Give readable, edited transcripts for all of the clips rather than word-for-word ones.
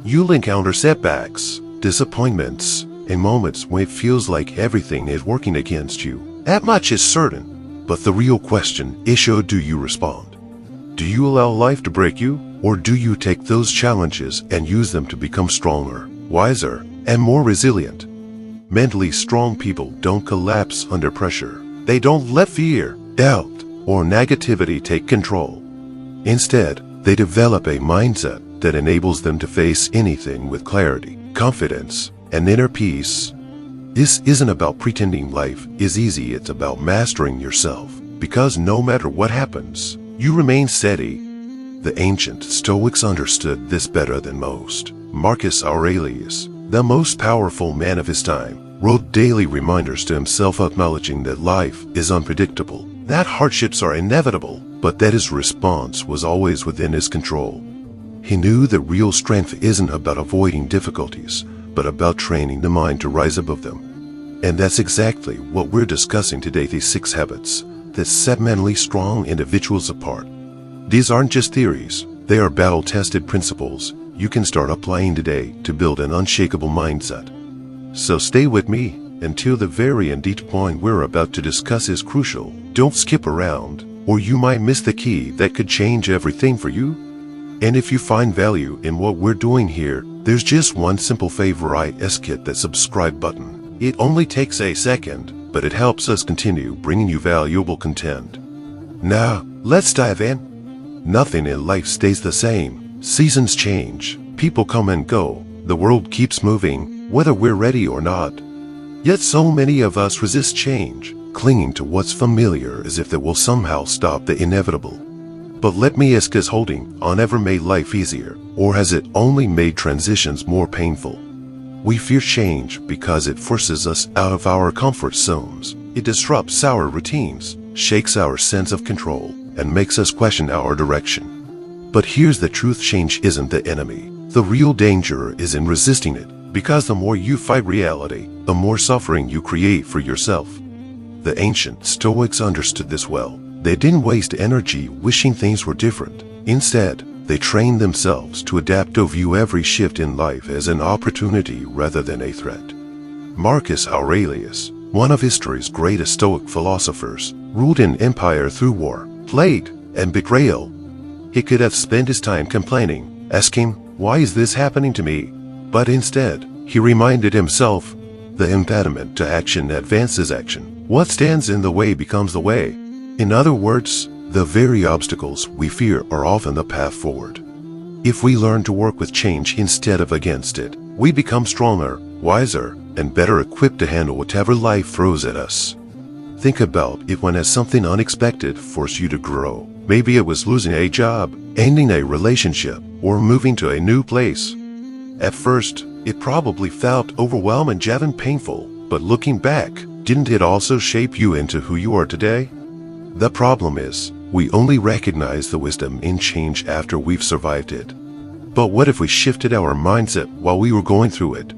You'll encounter setbacks, disappointments, and moments when it feels like everything is working against you. That much is certain. But the real question is, how do you respond? Do you allow life to break you, or do you take those challenges and use them to become stronger, wiser, and more resilient? Mentally strong people don't collapse under pressure. They don't let fear, doubt, or negativity take control. Instead, they develop a mindset that enables them to face anything with clarity, confidence, and inner peace. This isn't about pretending life is easy, it's about mastering yourself, because no matter what happens, you remain steady. The ancient Stoics understood this better than most. Marcus Aurelius, the most powerful man of his time, wrote daily reminders to himself acknowledging that life is unpredictable, that hardships are inevitable, but that his response was always within his control. He knew that real strength isn't about avoiding difficulties, but about training the mind to rise above them. And that's exactly what we're discussing today, these 6 habits that set mentally strong individuals apart. These aren't just theories, they are battle-tested principles you can start applying today to build an unshakable mindset. So stay with me until the very end. Each point we're about to discuss is crucial. Don't skip around, or you might miss the key that could change everything for you. And if you find value in what we're doing here, there's just one simple favor: hit that subscribe button. It only takes a second, but it helps us continue bringing you valuable content. Now, let's dive in. Nothing in life stays the same. Seasons change, people come and go, the world keeps moving, whether we're ready or not. Yet so many of us resist change, clinging to what's familiar as if that will somehow stop the inevitable. But let me ask, has holding on ever made life easier, or has it only made transitions more painful? We fear change because it forces us out of our comfort zones. It disrupts our routines, shakes our sense of control, and makes us question our direction. But here's the truth: change isn't the enemy. The real danger is in resisting it, because the more you fight reality, the more suffering you create for yourself. The ancient Stoics understood this well. They didn't waste energy wishing things were different. Instead, they trained themselves to adapt, to view every shift in life as an opportunity rather than a threat. Marcus Aurelius, one of history's greatest Stoic philosophers, ruled an empire through war, plague, and betrayal. He could have spent his time complaining, asking, "Why is this happening to me?" But instead, he reminded himself, the impediment to action advances action. What stands in the way becomes the way. In other words, the very obstacles we fear are often the path forward. If we learn to work with change instead of against it, we become stronger, wiser, and better equipped to handle whatever life throws at us. Think about it when something unexpected forced you to grow. Maybe it was losing a job, ending a relationship, or moving to a new place. At first, it probably felt overwhelming and even painful, but looking back, didn't it also shape you into who you are today? The problem is, we only recognize the wisdom in change after we've survived it. But what if we shifted our mindset while we were going through it?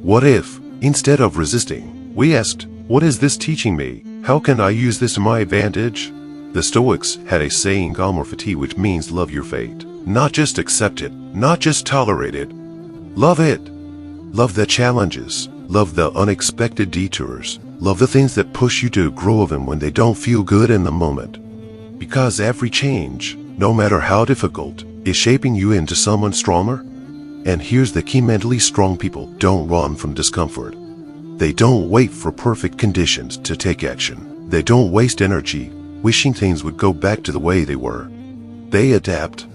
What if, instead of resisting, we asked, "What is this teaching me? How can I use this to my advantage?" The Stoics had a saying, amor fati, which means love your fate. Not just accept it, not just tolerate it. Love it. Love the challenges, love the unexpected detours, love the things that push you to grow even when they don't feel good in the moment. Because every change, no matter how difficult, is shaping you into someone stronger. And here's the key: mentally strong people don't run from discomfort. They don't wait for perfect conditions to take action. They don't waste energy wishing things would go back to the way they were. They adapt.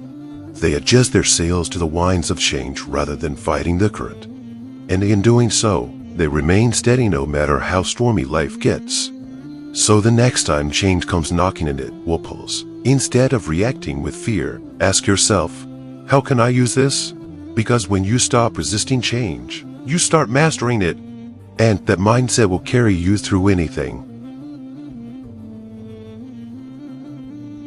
They adjust their sails to the winds of change rather than fighting the current. And in doing so, they remain steady no matter how stormy life gets. So the next time change comes knocking at it, we'll pause. Instead of reacting with fear, ask yourself, how can I use this? Because when you stop resisting change, you start mastering it. And that mindset will carry you through anything.